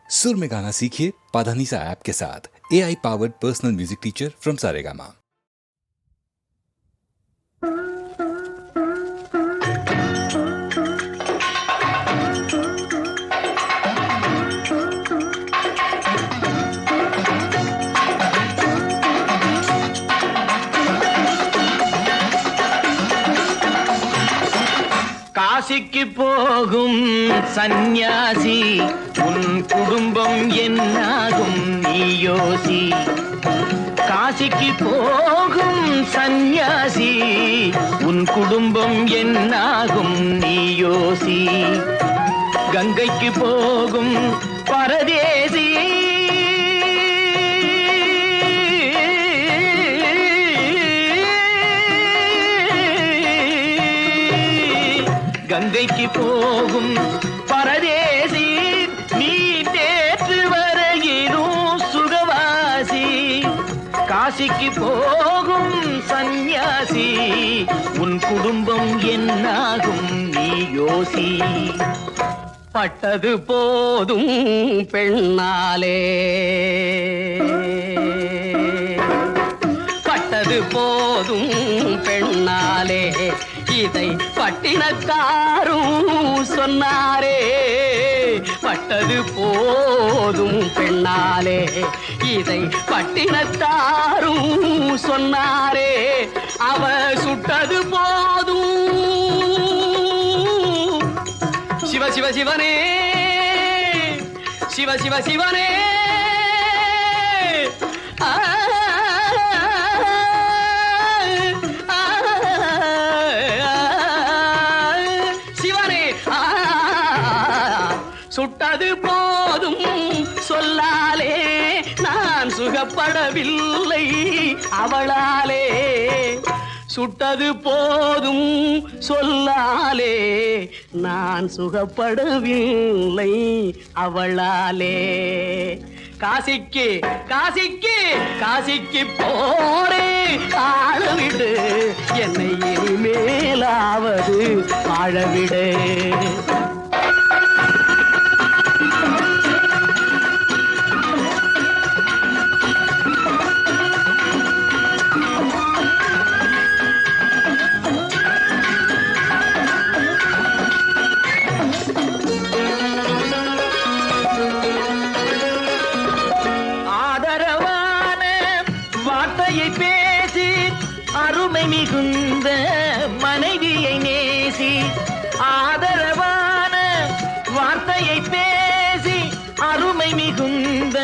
सुर में गाना सीखिए पाधानीसा ऐप के साथ। AI powered personal music teacher from Saregama. காசிக்கு போகும் சந்நியாசி உன் குடும்பம் என்னாகும் நீ யோசி. காசிக்கு போகும் சந்நியாசி உன் குடும்பம் என்னாகும் நீ யோசி. கங்கைக்கு போகும் பரதேசி கங்கைக்கு போகும் பரதேசி நீ தேற்று வரையிலும் சுகவாசி. காசிக்கு போகும் சந்நியாசி உன் குடும்பம் என்னாகும் நீ யோசி. பட்டது போதும் பெண்ணாலே, பட்டது போதும் பெண்ணாலே, இதை பட்டினத்தாரும் சொன்னாரே. பட்டது போதும் பெண்ணாலே, இதை பட்டினத்தாரும் சொன்னாரே. அவ சுட்டது போதும் சிவ சிவ சிவனே, சிவ சிவ சிவனே. சுட்டது போதும் சொல்லாலே நான் சுகப்படவில்லை அவளாலே. சுட்டது போதும் சொல்லாலே நான் சுகப்படவில்லை அவளாலே. காசிக்கு காசிக்கு காசிக்கு போரே ஆழவிடு, என்னை இனிமேலாவது வாழவிடு. பேசி அருமை மிகுந்த மனைவியை நேசி. ஆதரவான வார்த்தையை பேசி அருமை மிகுந்த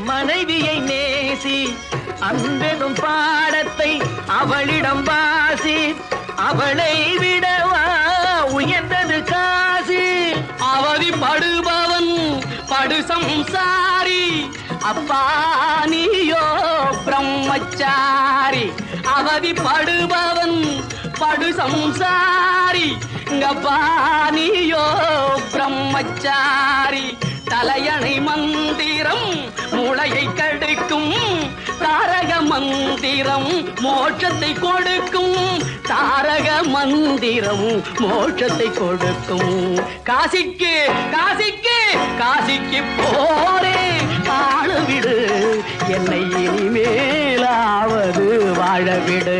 மனைவியை நேசி. அன்பெனும் பாடத்தை அவளிடம் வாசி, அவளை விடவா உயர்ந்தது காசி. அவதிப்படுபவன் படு சம்சாரி, அப்பா நீயோ பிரம்மச்சாரி. அவதிப்படுபவன் படு சம்சாரி, அப்பா நீயோ பிரம்மச்சாரி. தலையணை மந்திரம் மூளையை கடுக்கும், தாரக மந்திரம் மோட்சத்தை கொடுக்கும். தாரக மந்திரம் மோட்சத்தை கொடுக்கும். காசிக்கு காசிக்கு காசிக்கு போரே வாழவிடு, என்னை இனிமேலாவது வாழவிடு.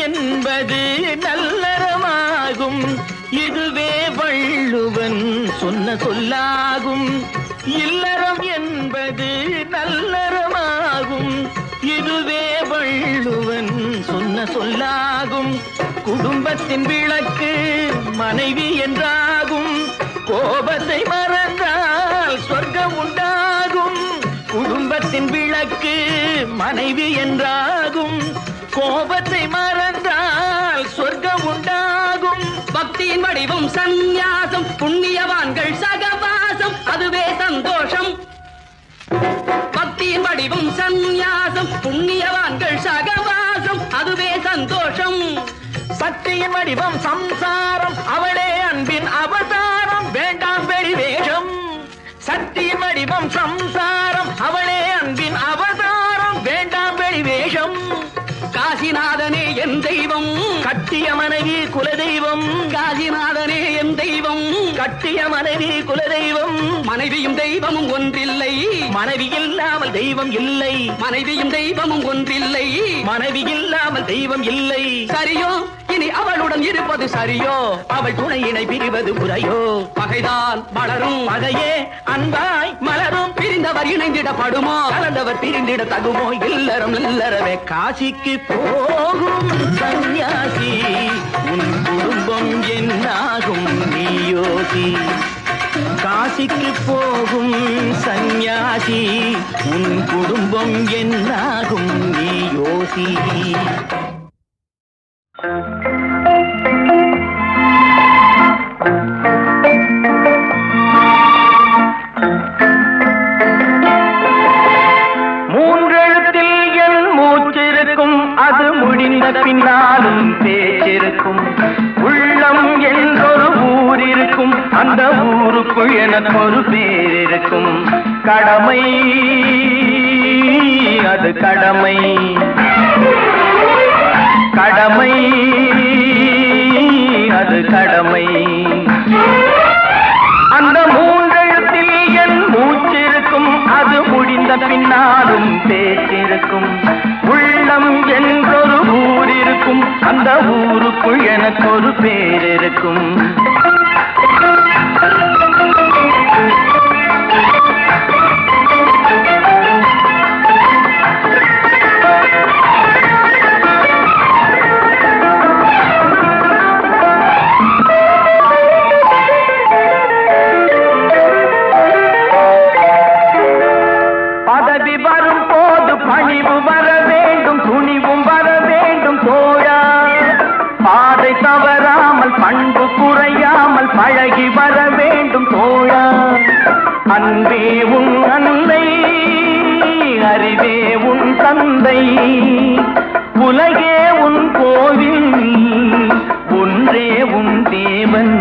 என்பது நல்லறமாகும், இதுவே வள்ளுவன் சொன்ன சொல்லாகும். இல்லறம் என்பது நல்லறமாகும், இதுவே வள்ளுவன் சொன்ன சொல்லாகும். குடும்பத்தின் விளக்கு மனைவி என்றாகும், கோபத்தை மறந்தால் சொர்க்கம் உண்டாகும். குடும்பத்தின் விளக்கு மனைவி என்றாகும், கோபத்தை மறந்தால் சொர்க்கம் உண்டாகும். பக்தியின் வடிவம் சந்நியாசம், புண்ணியவான்கள் சகவாசம், அதுவே சந்தோஷம். பக்தியின் வடிவம் சந்நியாசம், புண்ணியவான்கள் சகவாசம், அதுவே சந்தோஷம். சக்தி சக்தியின் வடிவம் சம்சாரம் அவளே அன்பின் அவதாரம் வேண்டாம் வெளி வேஷம் சக்தியின் வடிவம் சம்சாரம் அவளே அன்பின் அவதாரம் வேண்டாம் வெளி வேஷம் காசிநாதனே என் தெய்வம் கட்டிய மனைவி குலதெய்வம் காசிநாதனே என் தெய்வம் கட்டிய மனைவி குலதெய்வம் மனைவியும் தெய்வமும் ஒன்றில்லை மனைவி இல்லாமல் தெய்வம் இல்லை மனைவியும் தெய்வமும் ஒன்றில்லை மனைவி இல்லாமல் தெய்வம் இல்லை சரியோ இனி அவளுடன் இருப்பது சரியோ அவள் துணையினை பிரிவது முறையோ பகைதான் வளரும் பகையே அன்பாய் மலரும் பிரிந்தவர் இணைந்திடப்படுமோ கலந்தவர் பிரிந்திட தகுமோ இல்லறம் இல்லறவே காசிக்கு போகும் சன்னியாசி உன் குடும்பம் என்னாகும் நீயோசி காசிக்கு போகும் சன்னியாசி உன் குடும்பம் என்னாகும் நீயோசி அது முடிந்த பின்னாலும் பேச்சிருக்கும் உள்ளம் என்றொரு ஊர் இருக்கும் அந்த ஊருக்குள் எனக்கு ஒரு பேர் இருக்கும் கடமை அது கடமை கடமை அது கடமை அந்த மூன்றெழுத்தில் என் மூச்சிருக்கும் அது முடிந்த பின்னாலும் பேச்சிருக்கும் உள்ளம் என்றொரு ஊர் இருக்கும் அந்த ஊருக்குள் எனக்கு ஒரு பேர் இருக்கும் பதவி வரும் போது பணிவு வர வேண்டும் துணிவும் வர வேண்டும் தோழா பாதை தவறாமல் பண்பு குறையாமல் பழகி வர வேண்டும் தோழா அன்பே உன் அன்னை அறிவே உன் தந்தை உலகே உன் கோவில் ஒன்றே உன் தேவன்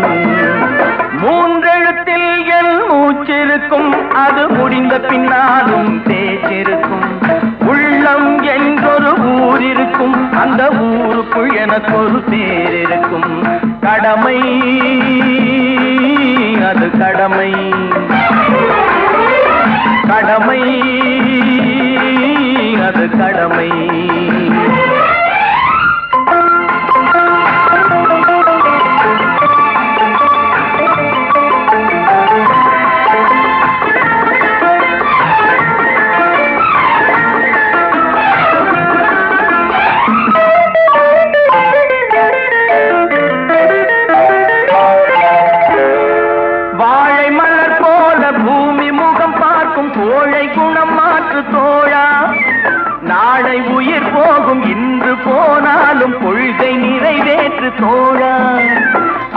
மூன்றெழுத்தில் என் மூச்சிருக்கும் அது முடிந்த பின்னாலும் பேச்சிருக்கும் உள்ளம் என்றொரு ஊர் இருக்கும் அந்த ஊருக்குள் எனக்கு ஒரு பேர் இருக்கும் கடமை அது கடமை கடமை அது கடமை நாளை உயிர் போகும் இன்று போனாலும் கொள்கை நிறைவேற்று தோழா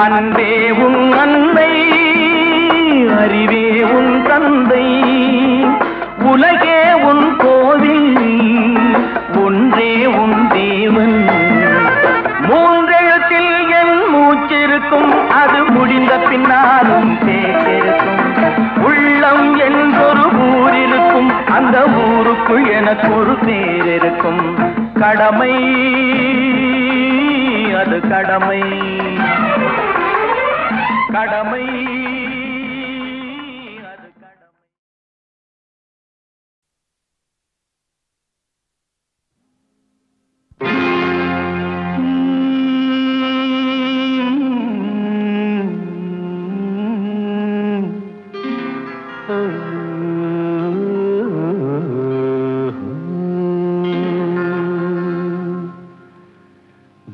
அன்பே உன் அன்னை அறிவே உன் தந்தை உலகே உன் கோவில் ஒன்றே உன் தேவன் மூன்றெழுத்தில் என் மூச்சிருக்கும் அது முடிந்த பின்னாலும் பேச்சிருக்கும் உள்ளம் என்றொரு ஊர் இருக்கும் அந்த ஊருக்குள் எனக்கு ஒரு பேர் இருக்கும் கடமை அது கடமை கடமை அது கடமை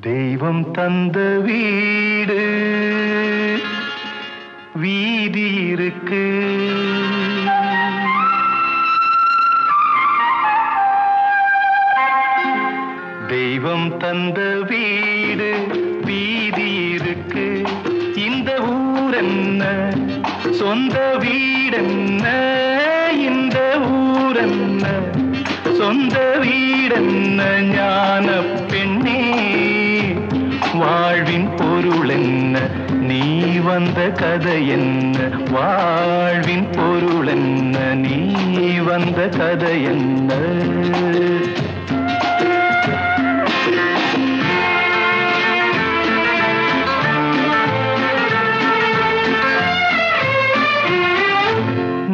தெய்வம் தந்த வீடு வீதி இருக்கு தெய்வம் தந்த வீடு வீதி இருக்கு இந்த ஊர் என்ன சொந்த வீடென்ன இந்த ஊர் என்ன சொந்த வீடென்ன ஞான பெண்ணே வாழ்வின் பொருள் என்ன, நீ வந்த கதை என்ன, வாழ்வின் பொருள் என்ன, நீ வந்த கதை என்ன.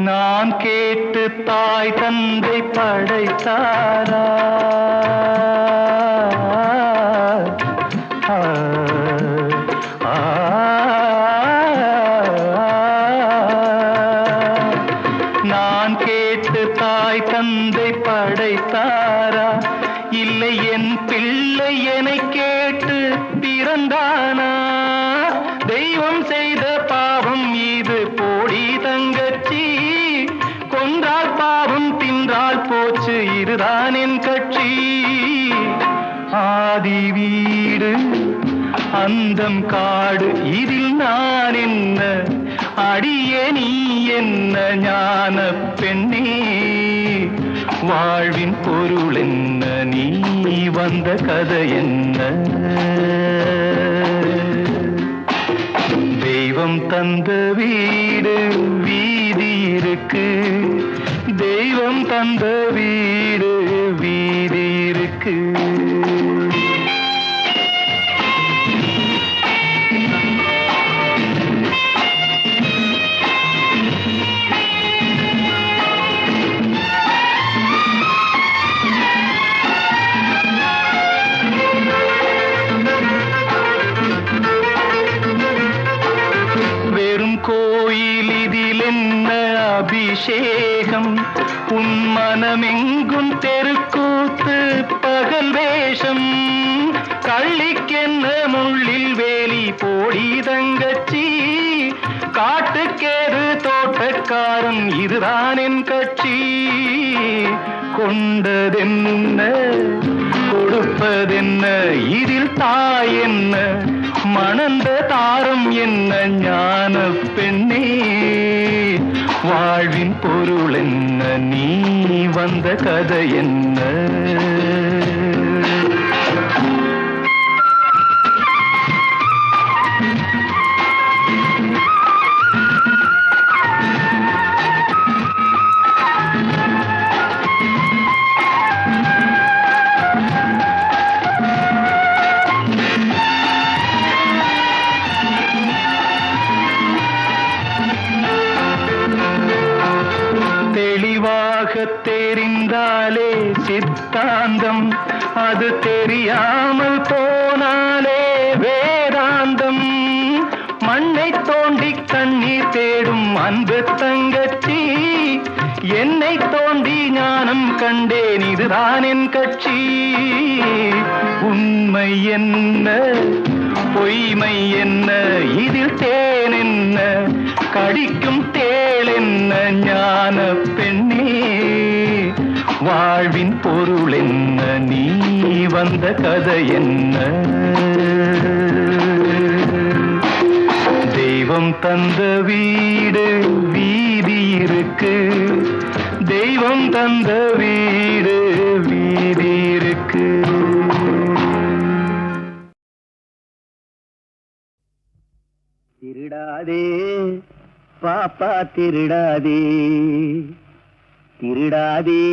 நான் கேட்டு தாய் தந்தை படைத்தாரா, நான் கேட்டு தாய் தந்தை படைத்தாரா, இல்லை என் பிள்ளை என்னை கேட்டு பிறந்தானா. தெய்வம் செய்த பாவம் இது போடி தங்கச்சி, கொன்றால் பாவம் தின்றால் போச்சு இதுதான் என் கட்சி. ஆதி வீடு அந்தம் காடு இதில் நான் என்ன, அடியே நீ என்ன ஞான பெண்ணே. வாழ்வின் பொருள் என்ன, நீ வந்த கதை என்ன. தெய்வம் தந்த வீடு வீதி இருக்கு, தெய்வம் தந்த வீடு வீதி இருக்கு. கோயில் இதில் என்ன அபிஷேகம், உன் மனமெங்கும் தெருக்கூத்து பகல் வேஷம். கள்ளிக்கென்ன முள்ளில் வேலி போடி தங்கச்சி, காட்டுக்கேறு தோட்டக்காரன் இதுதான் என் கட்சி. கொண்டதென்ன கொடுப்பதென்ன, இதில் தாய் என்ன, மணந்த தாரம் என்ன ஞான பெண்ணே. வாழ்வின் பொருள் என்ன, நீ வந்த கதை என்ன. தெரிந்தாலே சித்தாந்தம், அது தெரியாமல் போனாலே வேதாந்தம். மண்ணை தோண்டி கண்ணீர் தேடும் அன்பு தங்கச்சி, என்னை தோண்டி ஞானம் கண்டேன் இதுதான் என் கட்சி. உண்மை என்ன பொய்மை என்ன, இதில் தேன் என்ன, கடிக்கும் தேள் என்ன ஞான பெண்ணே. வாழ்வின் பொருள் என்ன, நீ வந்த கதை என்ன. தெய்வம் தந்த வீடு வீதி இருக்கு, தெய்வம் தந்த வீடு வீதி இருக்கு. திருடாதே பாப்பா திருடாதே, திருடாதே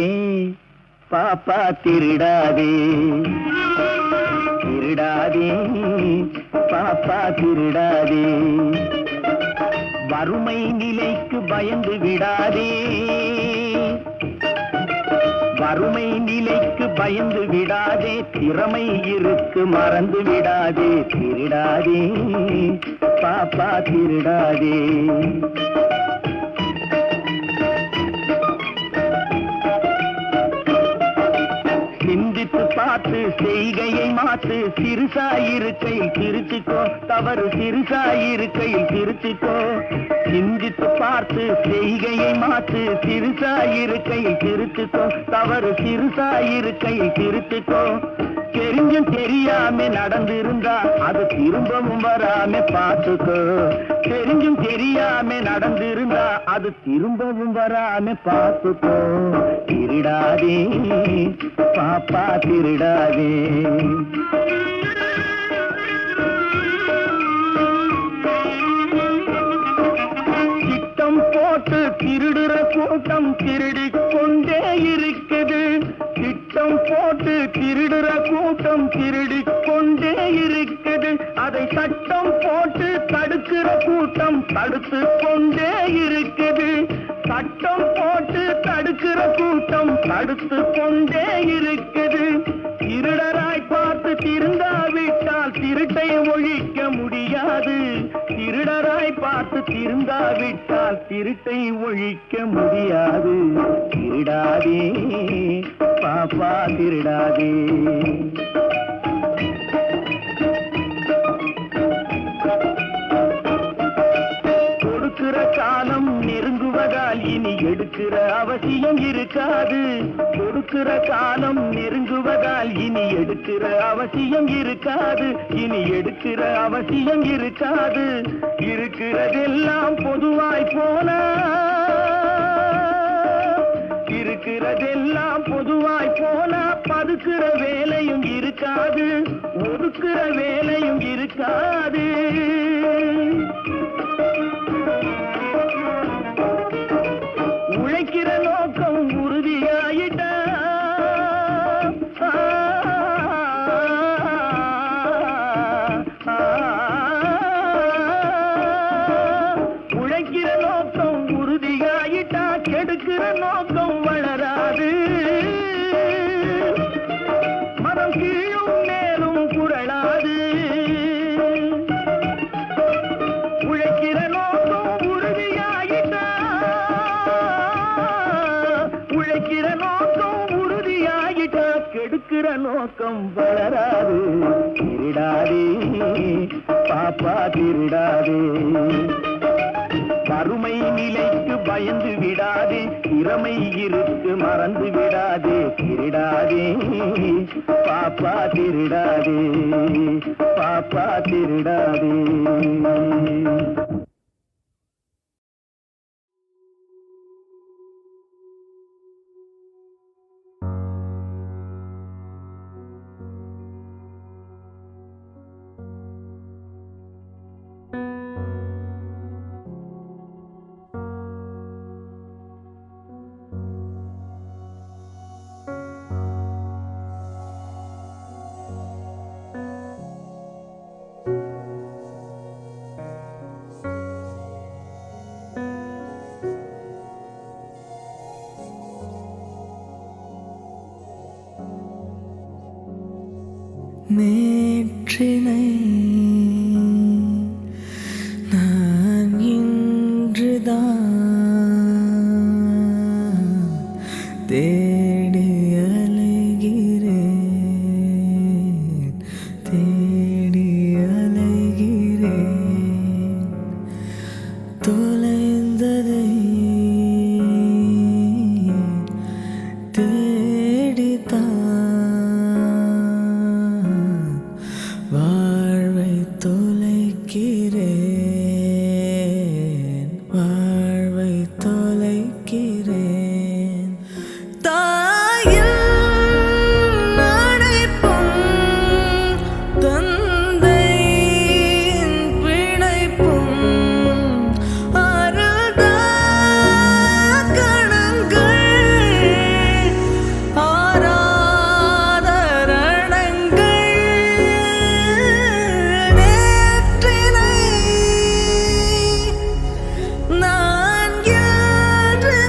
பாப்பா திருடாதே, திருடாதே பாப்பா திருடாதே. வறுமை நிலைக்கு பயந்து விடாதே, வறுமை நிலைக்கு பயந்து விடாதே, திறமை இருக்கு மறந்து விடாதே. திருடாதே பாப்பா திருடாதே. சிந்தித்து பார்த்து செய்கையை மாத்து, சிறுசாயிருக்கையில் திருச்சிக்கோ, தவறு சிறுசாயிருக்கையில் திருச்சிக்கோ. சிந்தித்து பார்த்து செய்கையை மாத்து, சிறுசாயிருக்கையில் திருச்சிக்கோ, தவறு சிறுசாயிருக்கையில் திருச்சிக்கோ. தெரிஞ்சும் தெரியாம நடந்திருந்தா அது திரும்பவும் வராம பார்த்துக்கோ. தெரிஞ்சும் தெரியாம நடந்திருந்தா அது திரும்பவும் வராம பார்த்துக்கோ. திருடாதே பாப்பா திருடாதே. கூட்டம் திருடிக் கொண்டே இருக்குது. திட்டம் போட்டு திருடுற கூட்டம் திருடிக் கொண்டே இருக்குது. அதை சட்டம் போட்டு தடுக்கிற கூட்டம் தடுத்து கொண்டே இருக்குது. சட்டம் போட்டு தடுக்கிற கூட்டம் தடுத்து கொண்டே இருக்குது. திருடராய் பார்த்து திருந்தாவிட்டால் திருட்டை ஒழிக்க முடியாது. திருடராய் பார்த்து திருந்தாவிட்டால் திருட்டை ஒழிக்க முடியாது. திருடாதே பாப்பா திருடாதே. கொடுக்கிற காலம் நெருங்குவதால் இனி எடுக்கிற அவசியம் இருக்காது. கொடுக்கிற காலம் நெருங்குவதால் இனி எடுக்கிற அவசியம் இருக்காது. இனி எடுக்கிற அவசியம் இருக்காது. இருக்கிறதெல்லாம் பொதுவாய் போனா இருக்கிறதெல்லாம் பொதுவாய் போனா பதுக்கிற வேலையும் இருக்காது. ஒதுக்குற வேலையும் இருக்காது. உழைக்கிற நோக்கம் உறுதியாயிட்டா உழைக்கிற நோக்கம் உறுதியாயிட்டா கெடுக்கிற நோக்கம் வளராது. மரம் கீழும் மேலும் புரளாது. உழைக்கிற நோக்கம் உறுதியாயிட்டா உழைக்கிற நோக்கம் உறுதியாயிட்டா கெடுக்கிற நோக்கம் வளராது. திருடாதே பாப்பா திருடாதே. வறுமை நிலைக்கு பயந்து விடாதே. திறமை இருக்கு மறந்து விடாதே. திருடாதே பாப்பா திருடாதே. பாப்பா திருடாதே. நேற்றினை நான் இன்றுதான் தேடி அலைகிறேன். தேடி அலைகிறேன். தொலைந்ததை தேடித்தான் வாழ்வை தொலைக்கிறேன். வாழ்வை தொலைக்கிறேன். தாயில் அடைப்பும் தந்தையின் பிணைப்பும் அருள்தா கணங்கள் ஆராதரணங்கள். நேற்றினை நான் என்றுதான்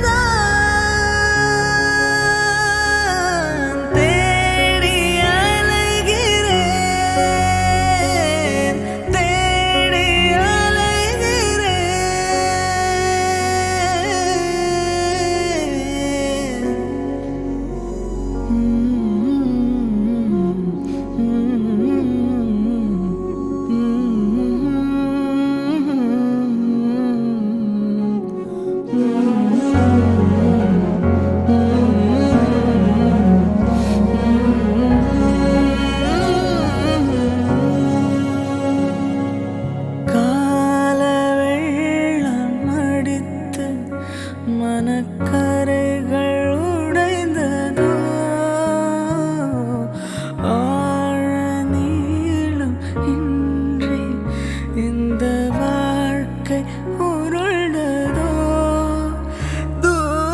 தேடி அலைகிறேன். தேடி காலவெள்ளம் அடித்து மனக்கரைகள் உடைந்ததோ. ஆழ நீளம் இன்றி இந்த வாழ்க்கை உருண்டதோ. தூர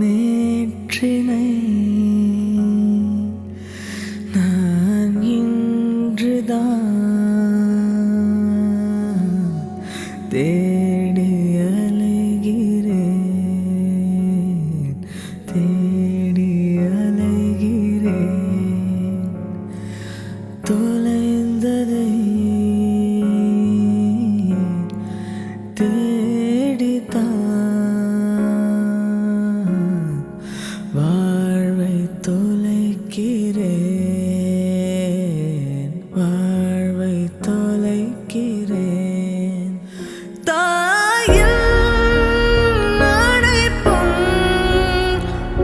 நேற்றினை நான் இன்றுதான் தேடி அலைகிறேன், தேடி அலைகிறேன். தொலைந்ததை தேடித்தான் வாழ்வை தொலைக்கிறேன், வாழ்வை தொலைக்கிறேன். தாயின் அழைப்பும்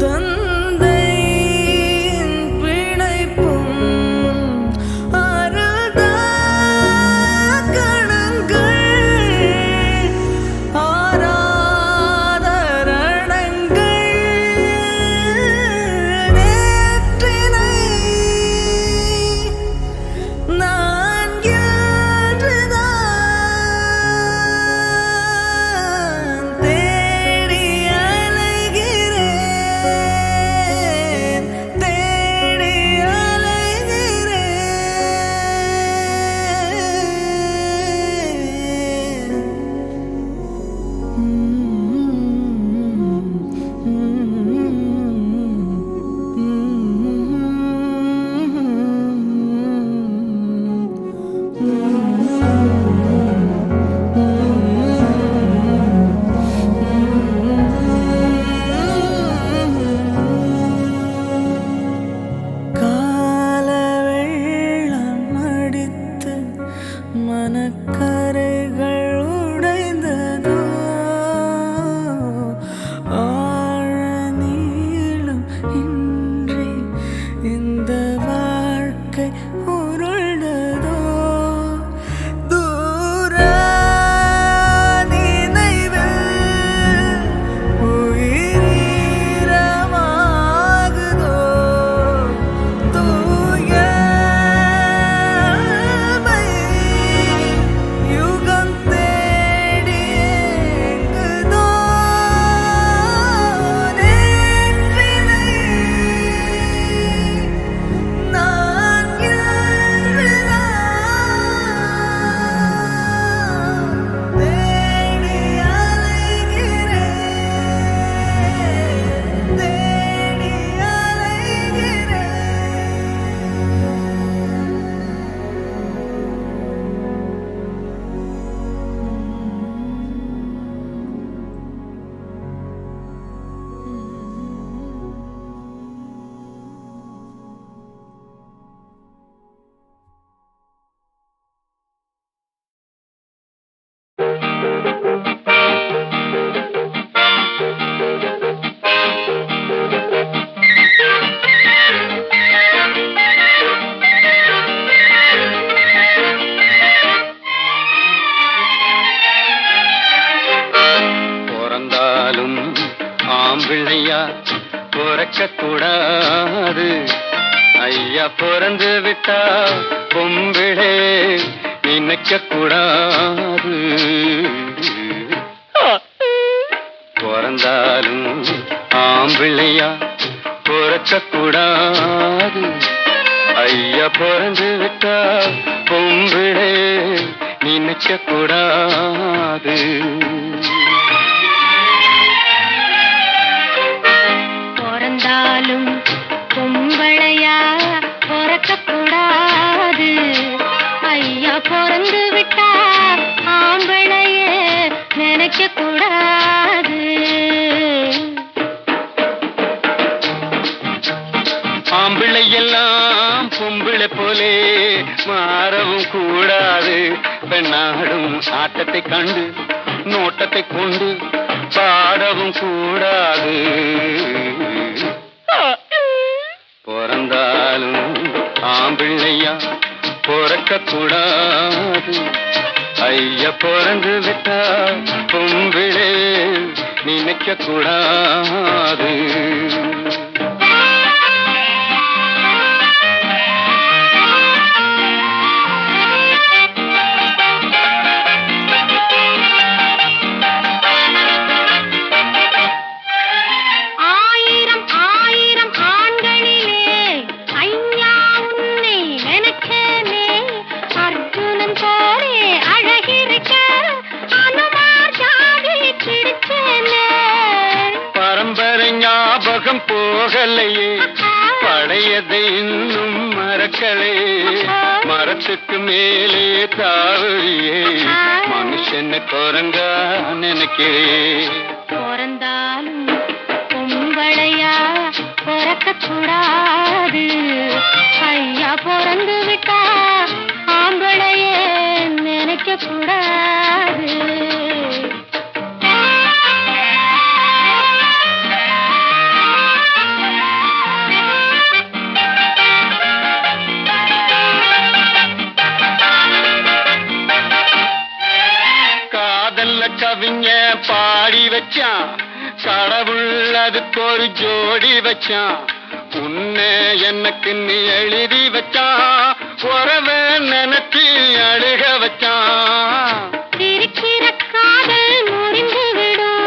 தந்தையின் பிணைப்பும் அருள்தா கணங்கள் ஆராதரணங்கள் நேற்றினை நான் என்றுதான் தேடி அலைகிறேன், தேடி காலவெள்ளம் அடித்து மனக்கரைகள் உடைந்ததோ, ஆழ நீளம் இன்றி இந்த வாழ்க்கை உருண்டதோ, தூர நினைவில் உயிரீரமாகுதோ, தூயமை யுகம் தேடி எங்குதோ, நேற்றினை நான் என்றுதான் தேடி அலைகிறேன், தேடி பிறந்தாலும் ஆம்பிள்ளையா பிறக்க கூடாது, ஐயா பிறந்து விட்டா பொம்பிளே நினைக்க கூடாது. பிறந்தாலும் ஆம்பிள்ளையா பிறக்க கூடாது, ஐயா பிறந்து விட்டா பொம்பிளே நினைக்க கூடாது. பிறந்தாலும் பொம்பளையா பிறக்கக்கூடாது, ஐயா பிறந்து விட்டா ஆம்பளையே நினைக்க கூடாது. ஆம்பிள்ளை எல்லாம் பொம்பிளை போலே மாறவும் கூடாது, பெண்ணாடும் ஆட்டத்தை கண்டு நோட்டத்தை கொண்டு பாடவும் கூடாது. பிறந்தாலும் ஆம்பிள்ளையா பிறக்க கூடாது, ஐயா பிறந்து விட்டா பொம்பிளே நினைக்க கூடாது. மறக்கலையே பழையதை இன்னும் மறக்கலே மரத்துக்கு மேலே தாவழியே மனுஷன் குரங்கா நினைக்கிறேன் பிறந்தாலும் பொம்பளையா பிறக்க கூடாது ஐயா பிறந்து விட்டா ஆம்பளையே நினைக்க கூடாது கவிஞ பாடி வச்சான் கடவுள் அதுக்கு ஒரு ஜோடி வச்சான் உன்னை எனக்கு நீ எழுதி வச்சான் உறவ நினைச்சு அழுக வச்சான் இருக்கிற காதல் முறிந்து விடும்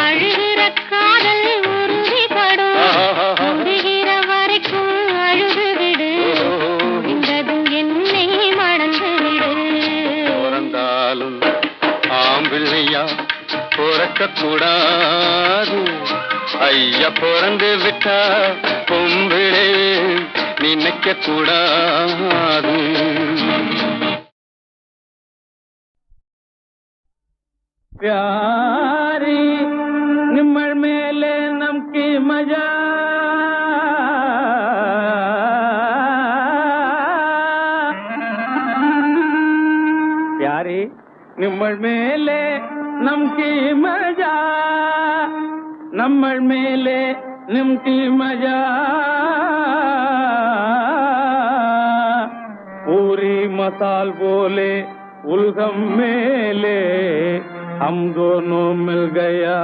அழுகிற காதல் உறுதிப்படும் முடிகிற வரைக்கும் அழுது விடு முடிந்ததும் என்னை மணந்து விடு பிறந்தாலும் ஆம்பிள்ளையா பிறக்க கூடாது ஐயா பிறந்து விட்டா பொம்பிளே நினைக்க கூடாது प्यारी निम्मल मेले नमकी मजा प्यारी निम्मल मेले नमकी मजा नम्मल मेले निमकी मजा पूरी मसाल बोले उलगम मेले हम दोनों मिल गया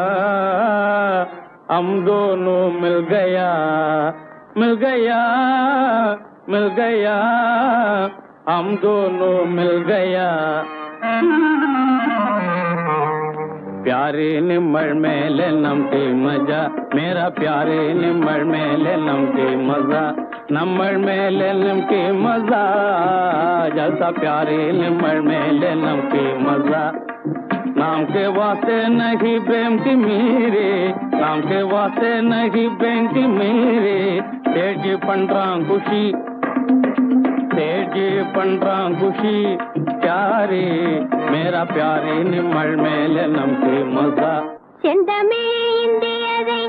हम दोनों मिल गया मिल गया मिल गया हम दोनों मिल गया प्यारे निम्मल मेले नमके मजा मेरा प्यारे निम्मल मेले नमके मजा नम्मल मेले नमके मजा जैसा प्यारे निम्मल मेले नमके मजा नाम के वास्ते नहीं प्रेम की मेरे नाम के वास्ते नहीं प्रेम की मेरे सेठ जी पंड्रा खुशी सेठ जी पंड्रा खुशी प्यारे मेरा प्यारे निम्मल मेले नमके मजा செந்தமே இந்தியதை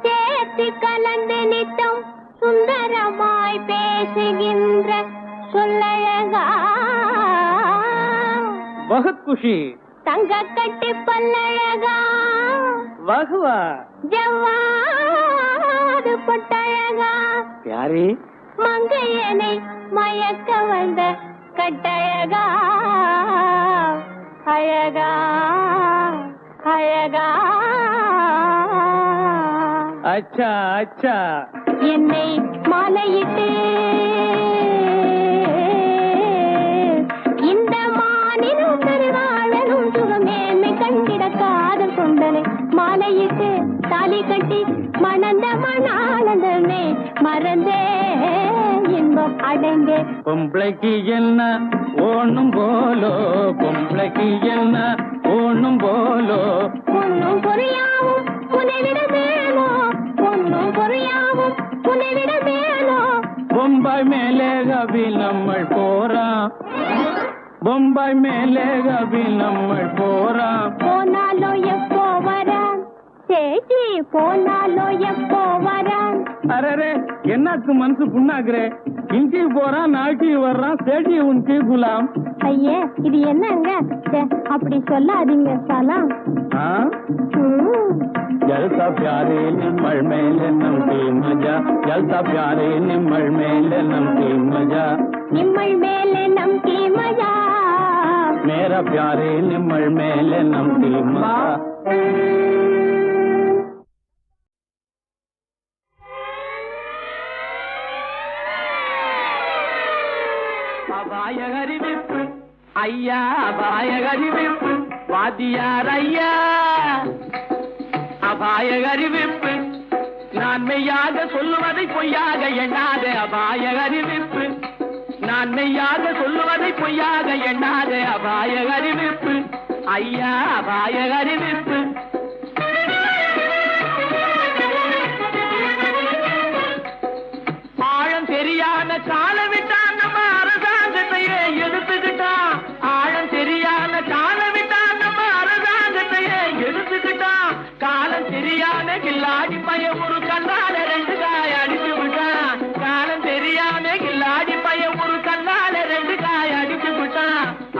சேர்த்து கலந்து நித்தம் சுந்தரமாய் பேசுகின்ற சொல்லழகா बहुत खुशी தங்க கட்டி பல்லழகா वाहवा ஜவ்வாது பொட்டழகா प्यारे மங்கையனை மயக்க வந்த கட்டழகா அழகா அழகா अच्छा अच्छा என்னை மாலையிட்டு இந்த மாநிலம் பெருவாழனும் சுகமேன்மை கண்டிட காதல் கொண்டனை மாலையிட்டு தாலி கட்டி மணந்த மணானந்தமே மறந்தே இன்பம் அடைந்தே பொம்பளைக்கு என்ன ஓணும் போலோ பொம்பளைக்கு என்ன ஓணும் போலோ பொன்னும் பொறியாவும் புனைவிட மேலோ பொன்னும் பொறியாவும் புனைவிட மேலோ बम्बई मेले कभी नम्मल पोरा बम्बई मेले कभी नम्मल पोरा போனாலோ எப்போ வரான் சேச்சி போனாலோ எப்போ வரான் अरे என்னக்கு மனசு புண்ணாக்குறே இஞ்சி போறான் நாட்டி வர்றான் சேட்டி உனக்கு குலாம் ஐயே இது என்னங்க அப்படி சொல்லாதீங்க சலாம் जलता प्यारे निम्मल मेले नमके मजा जलता प्यारे निम्मल मेले नमके मजा நிம்மல் மேலே நம்பி மஜா मेरा प्यारे निम्मल मेले नमके मजा அபாய அறிவிப்பு ஐயா அபாய அறிவிப்பு வாத்தியார் ஐயா அபாய அறிவிப்பு நான் மெய்யாக சொல்லுவதை பொய்யாக எண்ணாத அபாய அறிவிப்பு நான் மெய்யாக சொல்லுவதை பொய்யாக எண்ணாத அபாய அறிவிப்பு ஐயா அபாய அறிவிப்பு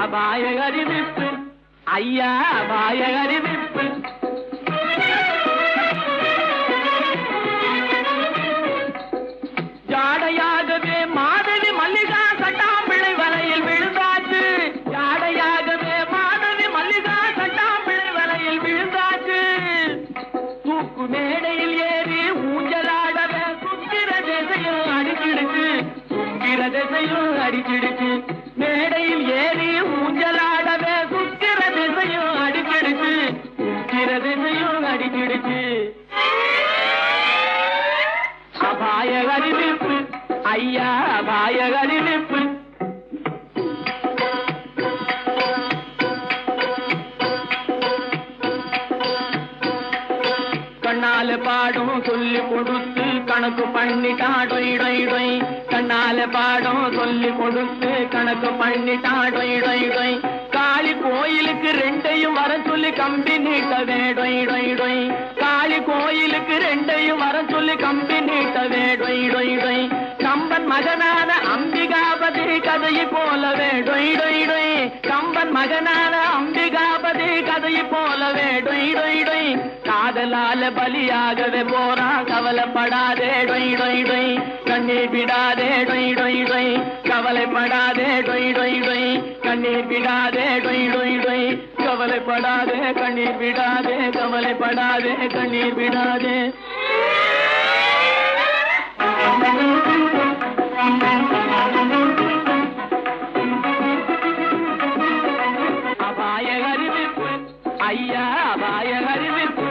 அபாய அறிவிப்பு ஐயா அபாய அறிவிப்பு ஜாடையாகவே மாதவி மல்லிகா சட்டாம்பிள்ளை வலையில் விழுந்தாச்சு ஜாடையாகவே மாதவி மல்லிகா சட்டாம்பிள்ளை வலையில் விழுந்தாச்சு தூக்கு மேடையில் ஏறி ஊஞ்சலாடவே சுத்திர திசையும் அடிச்சிடுச்சு சுத்திர திசையும் அடிச்சிடுச்சு மேடையில் ஏறி ஊஞ்சலாடவே சுத்திர திசையும் அடிச்சிடுச்சு சுத்திர திசையும் அடிச்சிடுச்சு அபாய அறிவிப்பு ஐயா அபாய அறிவிப்பு கண்ணால பாடம் சொல்லி கொடுத்து கணக்கு பண்ணிட்டா டொய் டொய் டொய் கண்ணால பாடம் சொல்லி கொடுத்து கணக்கு பண்ணிட்டா டொய் டொய் டொய் காளி கோயிலுக்கு ரெண்டையும் வர சொல்லி கம்பி நீட்டவே டொய் டொய் டொய் காளி கோயிலுக்கு ரெண்டையும் வர சொல்லி கம்பி நீட்டவே டொய் டொய் டொய் கம்பன் மகனான அம்பிகாபதி கதையை போலவே டொய் டொய் டொய் கம்பன் மகனான அம்பிகாபதி கதையை போலவே டொய் டொய் டொய் காதலால பலியாகவே போறா கவலைப்படாதே டொய் டொய் டொய் கண்ணீர் விடாதே டொய் டொய் டொய் கவலைப்படாதே டொய் டொய் டொய் கண்ணீர் விடாதே டொய் டொய் டொய் கவலைப்படாதே கண்ணீர் விடாதே கவலைப்படாதே கண்ணீர் விடாதே அபாய அறிவிப்பு ஐயா அபாய அறிவிப்பு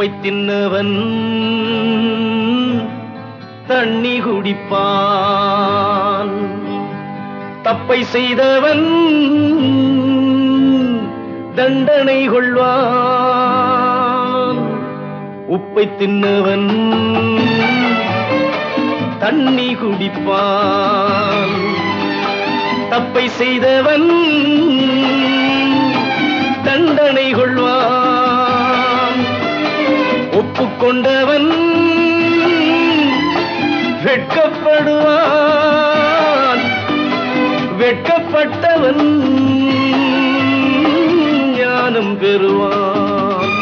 உப்பை தின்னவன் தண்ணி குடிப்பான், தப்பை செய்தவன் தண்டனை கொள்வான். உப்பை தின்னவன் தண்ணி குடிப்பான், தப்பை செய்தவன் தண்டனை கொள்வான். ஒப்புக்கொண்டவன் வெட்கப்படுவான், வெட்கப்பட்டவன் ஞானம் பெறுவான்.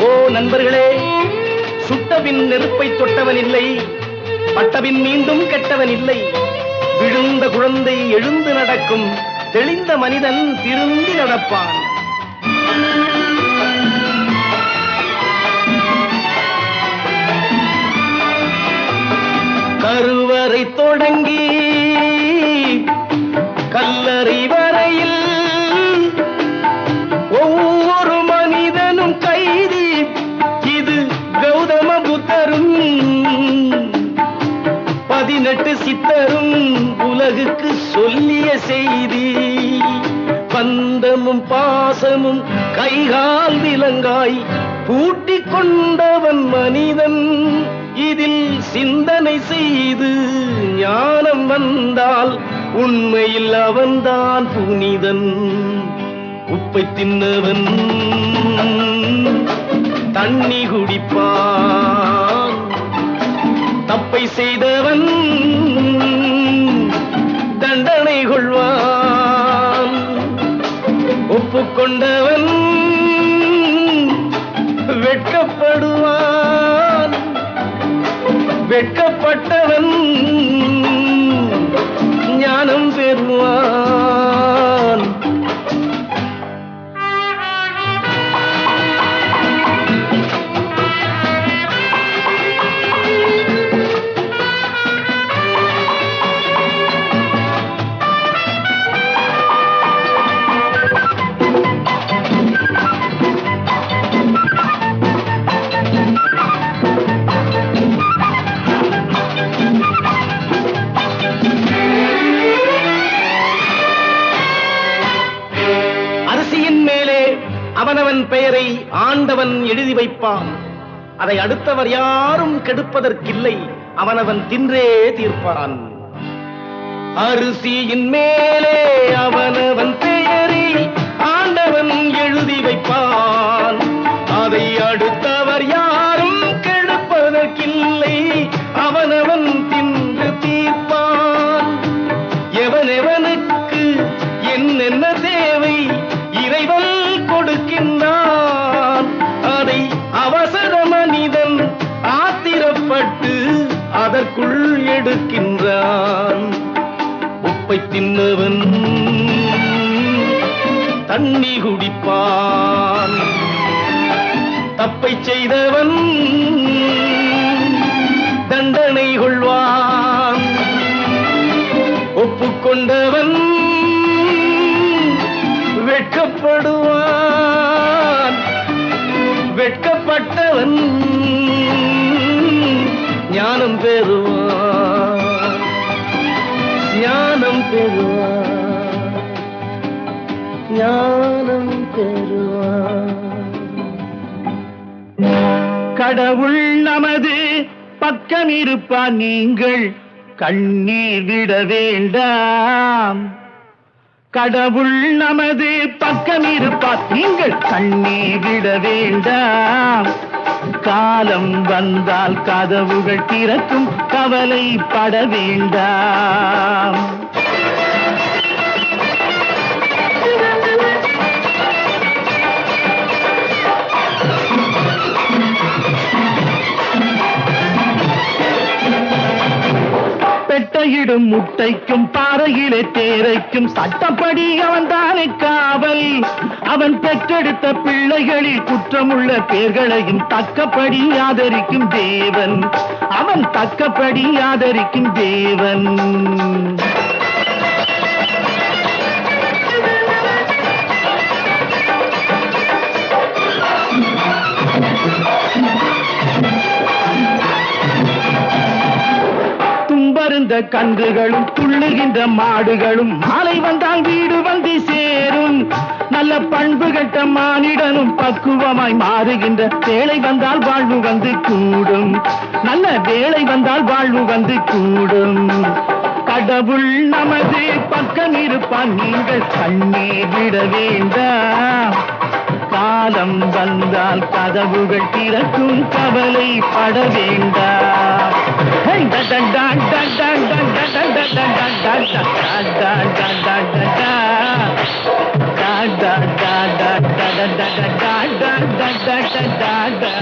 ஓ நண்பர்களே, சுட்டபின் நெருப்பை தொட்டவன் இல்லை, பட்டபின் மீண்டும் கெட்டவன் இல்லை. விழுந்த குழந்தை எழுந்து நடக்கும், தெளிந்த மனிதன் திருந்தி நடப்பான். கருவறை தொடங்கி கல்லறை வரையில் ஒவ்வொரு மனிதனும் கைதி. இது கௌதம புத்தரும் 18 சித்தரும் உலகுக்கு சொல்லிய செய்தி. பந்தமும் பாசமும் கைகால் விலங்காய் பூட்டிக் கொண்டவன் மனிதன். இதில் சிந்தனை செய்து ஞானம் வந்தால் உண்மையில் அவன்தான் புனிதன். உப்பை தின்னவன் தண்ணி குடிப்பான், தப்பை செய்தவன் தண்டனை கொள்வான். ஒப்புக்கொண்டவன் வெட்கப்படுவான், வெட்கப்பட்டவன் ஞானம் பெறுவான். அவனவன் பெயரை ஆண்டவன் எழுதி வைப்பான். அதை அடுத்தவர் யாரும் கெடுப்பதற்கில்லை, அவனவன் தின்றே தீர்ப்பான். அரிசியின் மேலே அவனவன் பெயரை ஆண்டவன் எழுதி வைப்பான். அதை அடுத்தவர் யாரும் கெடுப்பதற்கில்லை, அவனவன் தின்று தீர்ப்பான். எவனெவனுக்கு என்னென்ன தேவை இறைவன் கொடுக்கின்றான். அதை அவசர மனிதன் ஆத்திரப்பட்டு அதற்குள் எடுக்கின்றான். உப்பை தின்னவன் தண்ணி குடிப்பான், தப்பை செய்தவன் தண்டனை கொள்வான். ஒப்புக்கொண்டவன் வெட்கப்படுவான், வெட்கப்பட்டவன் ஞானம் பெறுவான், ஞானம் பெறுவான், ஞானம் பெறுவான். கடவுள் நமது பக்கம் இருப்பான், நீங்கள் கண்ணீர் விட வேண்டாம். கடவுள் நமது பக்கம் இருப்பார், நீங்கள் கண்ணீர் விட வேண்டாம். காலம் வந்தால் கதவுகள் திறக்கும், கவலைப்பட வேண்டாம். பெட்டையிடும் முட்டைக்கும் பாறையிலே தேரைக்கும் சட்டப்படி அவன் தானே காவல். அவன் பெற்றெடுத்த பிள்ளைகளில் குற்றமுள்ள பேர்களையும் தக்கப்படி ஆதரிக்கும் தேவன், அவன் தக்கப்படி ஆதரிக்கும் தேவன். வந்த கன்றுகளும் துள்ளுகின்ற மாடுகளும் மாலை வந்தால் வீடு வந்து சேரும். நல்ல பண்பு கட்ட மானிடனும் பக்குவமாய் மாறுகின்ற வேளை வந்தால் வாழ்வு வந்து கூடும். நல்ல வேளை வந்தால் வாழ்வு வந்து கூடும். கடவுள் நமது பக்கம் இருப்பான், நீங்கள் கண்ணீர் விட வேண்டாம். காலம் வந்தால் கதவுகள் திறக்கும், கவலைப்பட வேண்டாம். da da da da da da da da da da da da da da